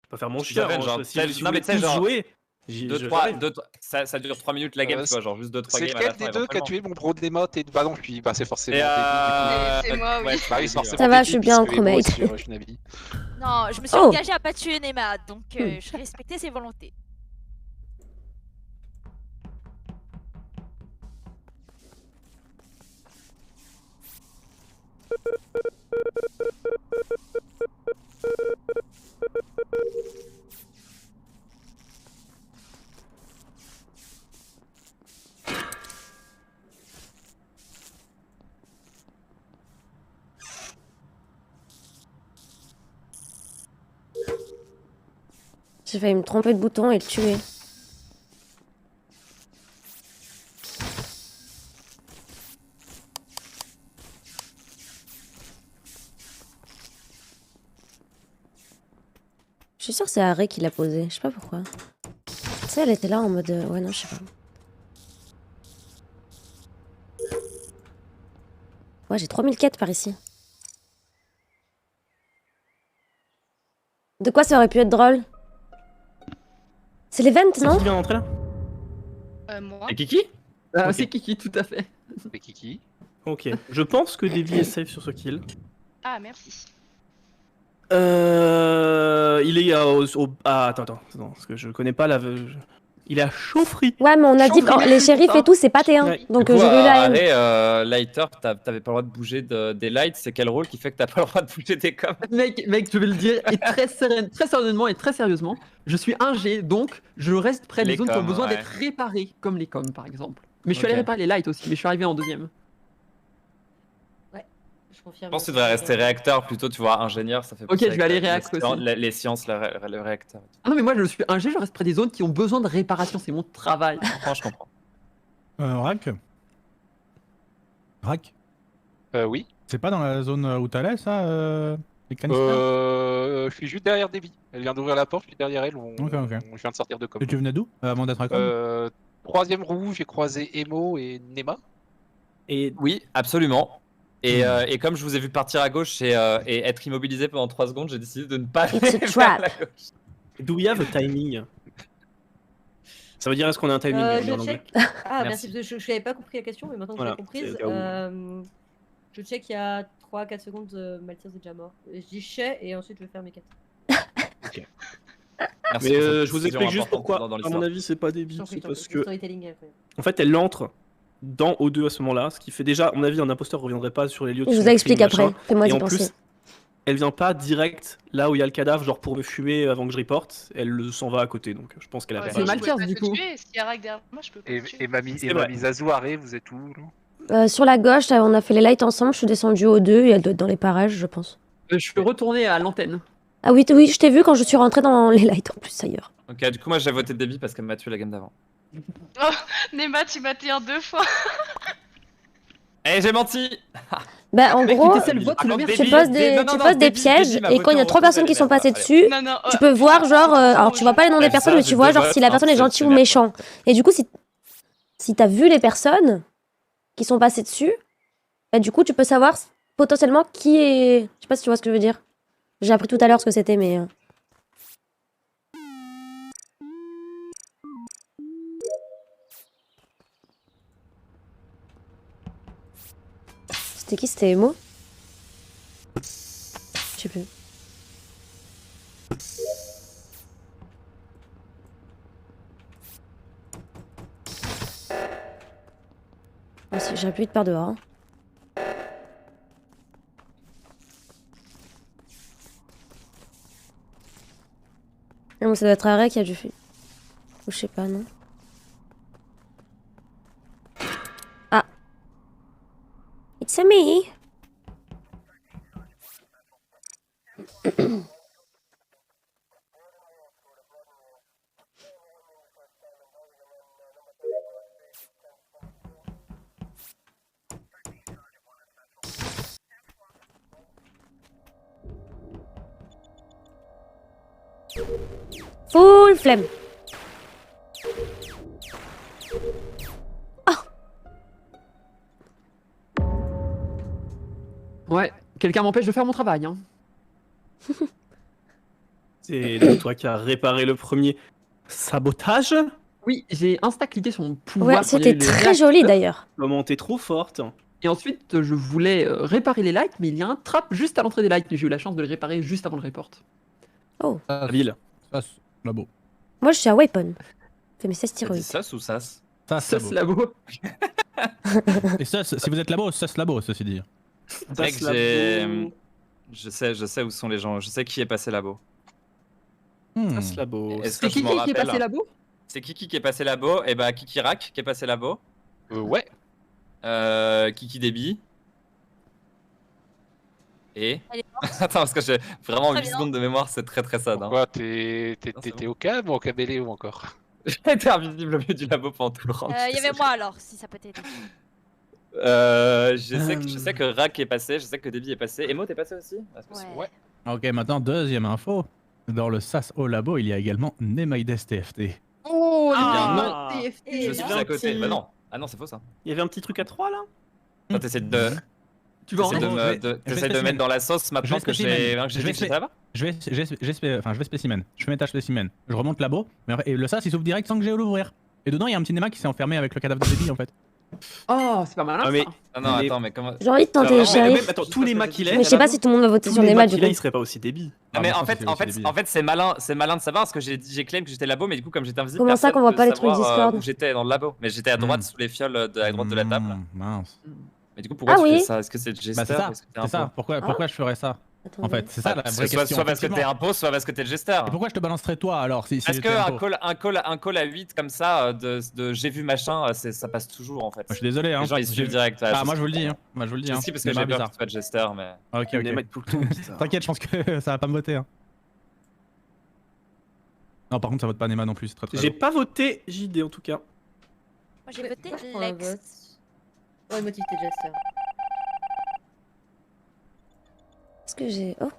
pas faire mon Je chien. t'avais, genre, Si vous non, mais voulez tu sais, tous genre, jouer, 2-3, ça dure 3 minutes la game, tu vois, genre juste 2-3 C'est games à la lequel fin. des deux qui a tué mon bro Demote et bah non, puis bah c'est forcément Et Debbie, C'est moi, oui. ouais, Bah oui, c'est forcément. Ça va, je Debbie, suis bien en puisque Emo est chromate. sur Shinabi. Non, je me suis Oh. engagée à pas tuer Nema, donc je respectais ses volontés. J'ai failli me tromper de bouton et le tuer. Je suis sûre que c'est Harry qui l'a posé, je sais pas pourquoi. Tu sais, elle était là en mode... Ouais, non, je sais pas. Ouais, j'ai 3000 quêtes par ici. De quoi ça aurait pu être drôle? C'est l'event, C'est non? qui vient d'entrer là? Moi. Et Kiki? Ah, Ok. c'est Kiki, tout à fait. C'est Kiki. Ok, je pense que Davy est safe sur ce kill. Ah, merci. Il est Ah, attends, parce que je connais pas la... Il est à Chauffry. Ouais, mais on a dit que les shérifs et tout, c'est pas T1. Ouais. Donc Du coup, j'ai eu la haine. arrêt, Lighter, t'avais pas le droit de bouger des lights, c'est quel rôle qui fait que t'as pas le droit de bouger des coms? Mec, je vais le dire, et très sereinement et très sérieusement, je suis un G, donc je reste près des Les zones qui ont coms, besoin ouais. d'être réparées, comme les coms par exemple. Mais je suis allé Ok. réparer les lights aussi, mais je suis arrivé en deuxième. Je confirme. Je pense que tu devrais rester réacteur plutôt, tu vois, ingénieur, ça fait Ok, plus je vais aller avec réact les sciences- aussi. les sciences, le réacteur. Ah non, mais moi je suis un G, je reste près des zones qui ont besoin de réparation, c'est mon travail. Je comprends. Rack Rack Oui. C'est pas dans la zone où t'allais, ça les canisters Je suis juste derrière Debbie. Elle vient d'ouvrir la porte, je suis derrière elle. Ok. Je viens de sortir de com. Et tu venais d'où avant d'être à com Troisième roue, j'ai croisé Emo et Nema. Et Oui, absolument. Et comme je vous ai vu partir à gauche et être immobilisé pendant 3 secondes, j'ai décidé de ne pas aller It's a vers trap. la gauche. do we have a timing? Ça veut dire est-ce qu'on a un timing en Je anglais? check. Ah, Merci. merci, parce que je n'avais pas compris la question, mais maintenant que Voilà, je l'ai comprise, c'est au cas je check il y a 3-4 secondes, Maltese est déjà mort. Je dis chez et ensuite je vais faire mes quêtes. Merci Mais pour cette je vous précision explique juste importante pourquoi, dans à mon l'histoire. avis, c'est pas Je débile. t'en prie, C'est je t'en prie, parce le que, storytelling est incroyable. en fait, elle entre dans O2 à ce moment-là, ce qui fait déjà, à mon avis, un imposteur reviendrait pas sur les lieux de Je son vous explique crime, après, machin. fais-moi Et y en penser. plus, elle vient pas direct là où il y a le cadavre, genre pour me fumer avant que je reporte. Elle s'en va à côté, donc je pense qu'elle a Ouais, pas. C'est je Malkias, pouvais pas du te coup. tuer, s'il y a Rack derrière moi, je peux pas te tuer. Et Mamie C'est vrai. Zazou, Arrêt, vous êtes où là Sur la gauche, on a fait les lights ensemble, je suis descendue au 2 et elle doit être dans les parages, je pense. Je suis retourné à l'antenne. Ah oui, oui, je t'ai vu quand je suis rentrée dans les lights en plus ailleurs. Ok, du coup, moi j'ai voté Debbie parce qu'elle m'a tué la game d'avant. Nema, tu m'as tué en 2 fois. Eh, j'ai menti! Bah en Mec, gros, tu sais, le vote, c'est le Par merde. contre, tu poses des, non, non, tu non, poses des Debbie pièges m'a et voté quand il y a en 3 personnes qui retour, sont elle est passées merde, dessus, Non, non, tu peux voir genre... alors tu vois pas les noms des Ouais, personnes ça, mais j'ai tu vois deux genre votes, si la hein, personne est c'est gentille ou merde. méchant. Et du coup si t'as vu les personnes qui sont passées dessus, bah du coup tu peux savoir potentiellement qui est... Je sais pas si tu vois ce que je veux dire. J'ai appris tout à l'heure ce que c'était mais... C'était qui? C'était Emo? Je sais plus. Ah, si, j'ai appuyé de par dehors. Hein. Non, mais ça doit être Arrêt qui a dû faire. Ou je sais pas, non? Ah! It's a me! Full flemme. Ouais, quelqu'un m'empêche de faire mon travail. Hein. C'est donc toi qui as réparé le premier sabotage. Oui, j'ai insta-cliqué sur mon pouvoir. Ouais, quand il y a eu c'était les très réacteurs. joli d'ailleurs. Comment t'es trop forte. Et ensuite, je voulais réparer les lights, mais il y a un trap juste à l'entrée des lights. J'ai eu la chance de le réparer juste avant le report. Habile. Ça, c'est labo. Moi, je suis à Weapon. Fais mes 16 T'as dit thyroïdes. sas ou sas? Ça, Ça, c'est c'est labo. labo. Et ça, si vous êtes labo, ça, c'est labo, ceci dit. C'est vrai que j'ai. Je sais où sont les gens. Je sais qui est passé labo. Hmm. Ça, labo. Est-ce C'est que je qui m'en qui est rappelle? passé labo? C'est qui est passé labo? Et bah Kiki Rak qui est passé labo. Ouais. Kiki Déby. Et. Elle est morte. Attends, parce que j'ai vraiment Très 8 bien. secondes de mémoire, c'est très sad. Hein. Pourquoi c'est t'étais bon. au cam ou au caméléon encore? J'ai été invisible au milieu du labo pendant tout le round. Il y avait moi alors, si ça peut t'aider. Je sais que Rak est passé, je sais que Déby est passé. Emo, t'es passé aussi? Ouais. Ok, maintenant, deuxième info. Dans le SAS au labo, il y a également Nemaides TFT. Oh, Ah. le TFT. Je suis à côté. Bah non. Ah non, c'est faux ça. Il y avait un petit truc à 3 là. Toi, t'essaies de. Tu vas en T'essaies de, je me- vais- de- je vais t'essaies de spécimen. mettre dans la sauce maintenant Je vais que j'ai spécimen. que j'ai Je vais dit que j'étais là-bas? je vais spécimen. Je fais mes tâches spécimen. Je remonte labo. Et le SAS, il s'ouvre direct sans que j'ai à l'ouvrir. Et dedans, il y a un petit Nema qui s'est enfermé avec le cadavre de Déby en fait. Oh, c'est pas malin. Ah, mais- ça. Ah non, Mais- attends, mais comment. J'ai envie de tenter, Alors, chérie. même, attends, tous les macs qu'il Mais je sais pas si tout le monde va voter tous sur les Nema macs du qu'il a, coup. il serait pas aussi débile. Non, mais Ah, en bon, fait, ça, c'est en aussi fait, débile. en fait, c'est malin de savoir parce que j'ai claim que j'étais labo, mais du coup, comme j'étais invisible, Comment ça personne qu'on voit peut pas les trucs savoir, Discord où j'étais dans le labo, mais j'étais à droite sous les fioles à droite de la table. Mince. Mais du coup, pourquoi Ah tu fais oui. ça? Est-ce que c'est le Bah, gesteur? c'est ça. Est-ce que t'es C'est ça. un Pourquoi je ferais ça? Attends, En fait, c'est ça la vraie soit, question. soit parce que t'es effectivement. un pot, soit parce que t'es le gesteur. Et pourquoi je te balancerais toi alors si Parce j'étais que un pot un call à 8 comme ça, de j'ai vu machin, ça passe toujours en fait. Moi, je suis désolé. Hein. Les gens ils suivent direct. ouais, Ah, je moi sais. je vous le dis. Hein. Moi je vous le dis. Je Hein. sais parce que C'est j'ai pas peur bizarre. que tu sois le gesteur, mais. Ok, Les ok. mecs tout le temps. putain. T'inquiète, je pense que ça va pas me voter. Hein. Non, par contre, ça vote pas Nema non plus. C'est très très. J'ai lourd. pas voté JD en tout cas. Moi j'ai voté Moi, je prends un Lex. vote. Ouais, motivité de gesteur. Est-ce que j'ai. Oh.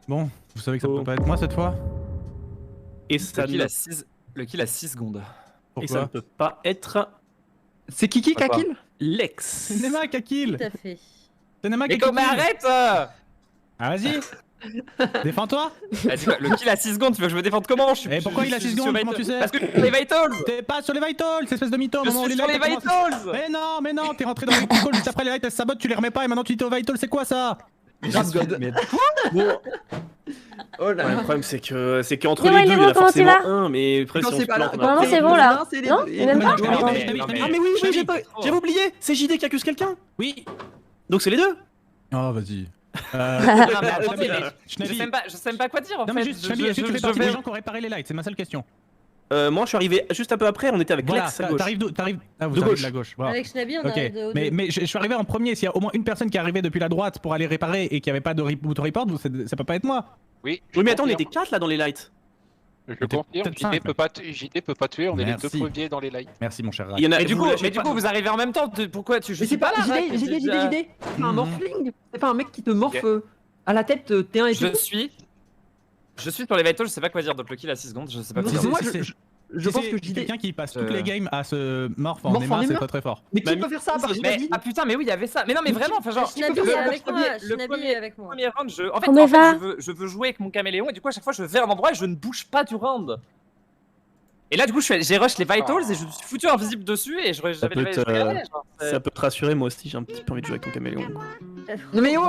Bon, vous savez que ça Oh. peut pas être moi cette fois. Et ça, Le kill a 6 secondes. et ça ne Pourquoi peut pas être C'est Kiki Pourquoi Kakil? Lex. C'est Nema qui a kill. Tout à fait. C'est Nema qui Mais a kill. comment arrête Ah, vas-y. Défends-toi. Le kill a 6 secondes, tu veux que je me défende comment? Je suis, Et pourquoi il a je suis 6 sur secondes, Vital- comment tu sais Parce que je suis sur les Vitals. T'es pas sur les vitals, c'est espèce de mytho. Je moment où suis sur les lights, comment- Vitals. Mais non, t'es rentré dans les calls juste après les lights, elles sabotent, tu les remets pas et maintenant tu dis au vital, c'est quoi ça? Grave God. Bon, Oh là ouais, le là. problème c'est qu'entre Mais ouais, les deux, les il y en a bons, comment tu forcément vas un, mais après si Non, on c'est se pas là. plante, on a- Normalement, c'est bon, là. Non, c'est les Non deux. Et même Mais pas. non, Attends. Ah mais oui, j'avais oublié, c'est JD qui accuse quelqu'un. Oui. Donc c'est les deux. Oh, vas-y. Non, mais attendez, mais je Schnabi. sais même pas quoi dire en Non fait. mais juste, Schnabi, est-ce que tu fais partie des gens qui ont réparé les lights? C'est ma seule question. Moi je suis arrivé juste un peu après, on était avec Voilà, Lex à gauche. t'arrives d'où? Ah, vous De arrivez gauche. de la gauche. Voilà. Avec Schnabi, on Ok, arrive de haut. mais je suis arrivé en premier. S'il y a au moins une personne qui est arrivée depuis la droite pour aller réparer et qui avait pas de auto-report, ça peut pas être moi. Oui. Oui mais attends, on confirme. était 4 là dans les lights. Je T'es confirme, peut-être JD cinq, peut pas JD peut pas tuer, on est les deux Merci. premiers dans les lights. Merci mon cher Rak. Il y en a Et du vous coup, lâchez pas. vous arrivez en même temps. Pourquoi tu? Je Mais suis c'est pas là. Rak, JD. déjà. C'est un Mhm. morphling. C'est pas un mec qui te morphe à la tête T1 et Je tout. suis sur les Vitals, je sais pas quoi dire. Donc le kill a 6 secondes, je sais pas quoi Non, dire. moi, c'est- je pense Si que c'est JD. quelqu'un qui passe toutes les games à se morph en Morph en Nema, c'est Nema très très fort. Mais qui Bah, peut faire ça à part Mais Schnabi? ah putain, mais oui, il y avait ça. Mais non, mais vraiment, enfin genre. Schnabi peux est faire avec le moi. le Schnabi est avec moi. Premier round, en fait, Comment va je veux jouer avec mon caméléon et du coup à chaque fois je vais à un endroit et je ne bouge pas du round. Et là du coup j'ai rush les Vitals et je me suis foutu invisible dessus et j'avais peut les te- regardais, genre, c'est- Ça peut te rassurer, moi aussi j'ai un petit peu envie de jouer avec ton caméléon. Non mais ouais.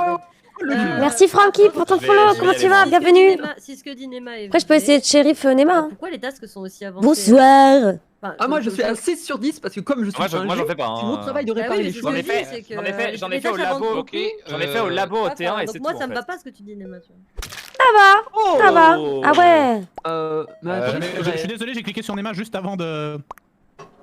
Merci Francky pour ton Je vais- follow. je vais Comment y tu aller vas? voir. Bienvenue. Si ce que dit Nema est Après, je peux vrai, essayer de shérif Nema. hein. Pourquoi les tasks sont aussi avancés? Bonsoir. Enfin, Ah moi je comme suis ça. à 6 sur 10 parce que comme je suis Moi j'en un fais pas. c'est mon travail de Bah oui, réparer mais les c'est choses. ce J'en ai que je dis, fait- c'est que j'en ai fait- j'en ai les fait au tâches avancent labo, beaucoup. J'en ai fait au labo au Ah, T1 et donc c'est tout. moi ça en me fait. va pas ce que tu dis Nema, tu vois. Ça va. Ah ouais. Mais attends, Je suis désolé, j'ai cliqué sur Nema juste avant de.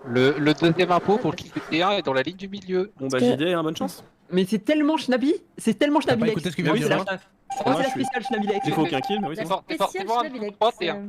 Le deuxième impôt pour le kill T1 est dans la ligne du milieu. Bon bah que- JD, hein, bonne chance. Mais c'est tellement Schnabi, c'est tellement T'as Schnabi pas Lex. écouté ce qu'il vient Oui, de c'est dire, la, hein. c'est Moi, la je suis- spéciale Schnabi Lex. J'ai fait aucun kill, mais oui, c'est La bon. spéciale fort, Schnabilex. 3-T1.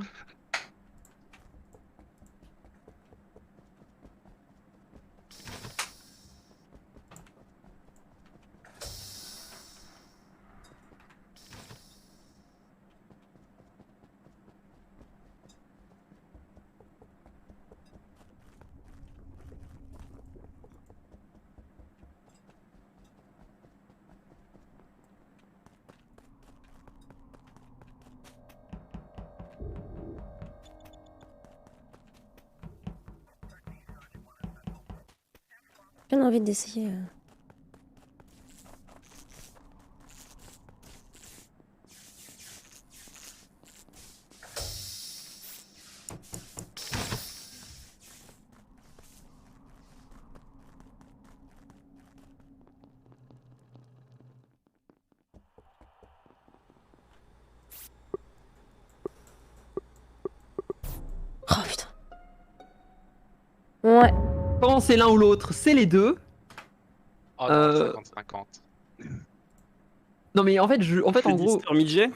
J'ai bien envie d'essayer. Oh putain. Ouais. Quand c'est l'un ou l'autre, c'est les deux. Oh Euh, non, 50-50. Non mais en fait, en gros, Mister Midget.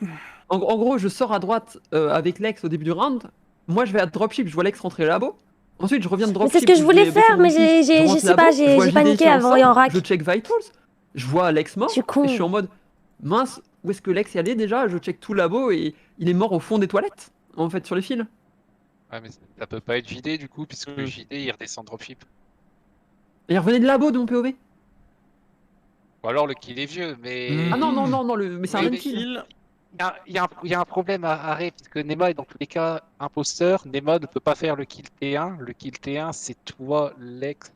en gros, je sors à droite avec Lex au début du round. Moi, je vais à dropship, je vois Lex rentrer labo. Ensuite, je reviens de Mais dropship. c'est ce que je voulais faire, mais je sais pas, j'ai j'ai paniqué avant et en rack. Je check Vitals, je vois Lex mort. Je suis con. Et je suis en mode mince, où est-ce que Lex y allait déjà? Je check tout le labo et il est mort au fond des toilettes, en fait, sur les fils. Ouais, mais ça peut pas être JD du coup, puisque le JD il redescend dropship. Et il revenait de labo de mon POV. Ou alors le kill est vieux, mais. Ah non, mais c'est un Oui, run mais kill. Il y a un problème à arrêter, puisque Nema est dans tous les cas imposteur. Nema ne peut pas faire le kill T1. Le kill T1, c'est toi, Lex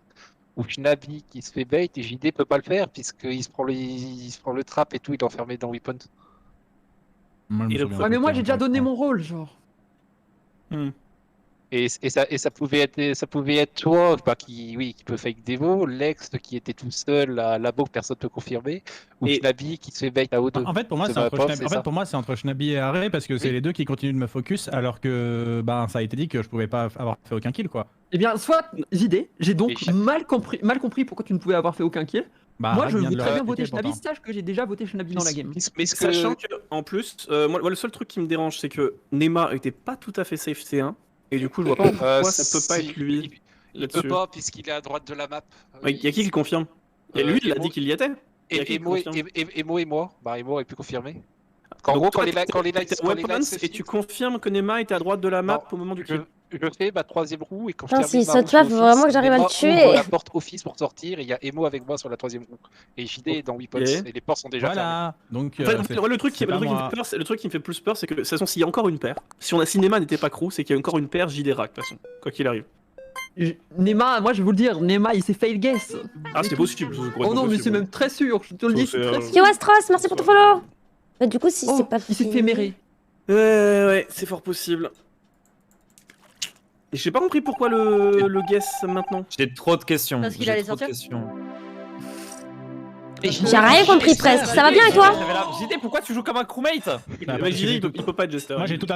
ou Schnabi qui se fait bait, et JD peut pas le faire, puisqu'il se prend le trap et tout, il est enfermé dans Weapon. Moi, je me Et le souviens Ouais, mais pas moi de j'ai déjà encore donné une fois. mon rôle, genre. Et ça pouvait être toi, bah, qui peut fake Devo, Lex qui était tout seul à labo que personne peut confirmer, ou Et- Schnabi qui se fait bait à O2. En fait, pour moi, C'est c'est ma entre, prof, Schnabi... c'est en fait, ça. pour moi, c'est entre Schnabi et Arré parce que c'est Oui. les deux qui continuent de me focus alors que ben, ça a été dit que je pouvais pas avoir fait aucun kill quoi. Eh bien, soit JD, j'ai donc Et chaque- mal compris pourquoi tu ne pouvais avoir fait aucun kill. Bah, Moi, Arré je vient veux de le très bien réexpliquer, voter Schnabi, pourtant. sache que j'ai déjà voté Schnabi dans la game. Mais ce que- Sachant que, en plus, moi le seul truc qui me dérange, c'est que Nema était pas tout à fait safe T1. Et du coup, je vois pas pourquoi ça peut pas être lui. Il peut pas, puisqu'il est à droite de la map. Il y a qui le confirme? Et lui, il a dit qu'il y était. Y a qui qui Emo confirme et moi. Bah, Emo aurait pu confirmer. En Donc gros, toi, quand les t'étais lights Weapons se et tu filment, confirmes que Nema était à droite de la map Non, au moment du kill. je fais ma troisième roue et quand je Putain, termine s'il ma saute roue pas, sur faut Office, vraiment que j'arrive à le Nema tuer. ouvre la porte Office pour sortir et il y a Emo avec moi sur la troisième roue. Et JD est dans Weapons Ok. et les portes sont déjà fermées. Voilà. Donc En fait, c'est- le truc qui c'est pas me fait moi. peur, le truc qui me fait plus peur, c'est que de toute façon, s'il y a encore une paire, si Nema n'était pas crew, c'est qu'il y a encore une paire JD Rack, de toute façon, quoi qu'il arrive. Nema, moi je vais vous le dire, Nema il s'est fail guess. Ah, c'est possible. Oh non, mais c'est même très sûr, je te le dis, c'est très sûr. Yo Astros, merci pour ton follow. Bah, du coup, si Oh, c'est pas il s'est fini- fait mérer. Ouais, c'est fort possible. Et j'ai pas compris pourquoi le guess maintenant. J'ai trop de questions. Parce qu'il j'ai allait trop de sortir. questions. J'ai rien compris presque. Ça va bien et toi? JD, pourquoi tu joues comme un crewmate? Bah, Mais parce que JD, j'ai il tout- peut pas être Jester. Moi j'ai tout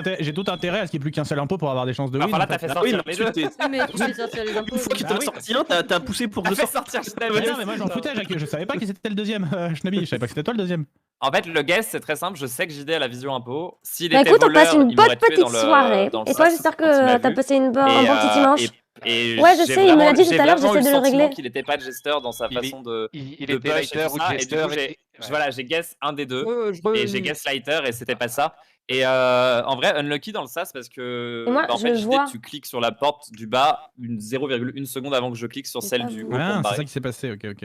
intérêt à ce qu'il n'y ait plus qu'un seul impôt pour avoir des chances de win. Enfin là, en t'as fait. fait Ah oui, sortir mais les deux. ensuite, Oui, mais tu fais sortir les impôts. une fois qu'il Ah t'en a oui. sorti un, t'as poussé pour que je T'as fait sorte. sortir Mais non, mais moi j'en foutais, Jacques, je savais pas qui c'était le deuxième, Schnabi, je savais pas que c'était toi le deuxième. En fait, le guess, c'est très simple. Je sais que JD a la vision impôt. S'il Bah était écoute, on voleur, passe une il m'aurait bonne tué dans petite le- soirée. dans le Et toi, sas j'espère quand il m'a que t'as vu. passé un bon petit dimanche. Et Ouais, je j'ai sais, il me l'a vraiment- dit tout j'ai à l'heure, vraiment j'essaie eu de le sentiment régler. qu'il était pas jester dans sa Il est- façon de Il de était push et lighter tout ou ça, et du jester. coup, voilà, j'ai guess un des deux. Et j'ai guess lighter et c'était pas ça. Et en vrai, unlucky dans le sas parce que Et moi, en je fait, le JD, vois. tu cliques sur la porte du bas 0,1 seconde avant que je clique sur C'est celle pas du vous. haut pour me Ah, c'est barrer. ça qui s'est passé, ok.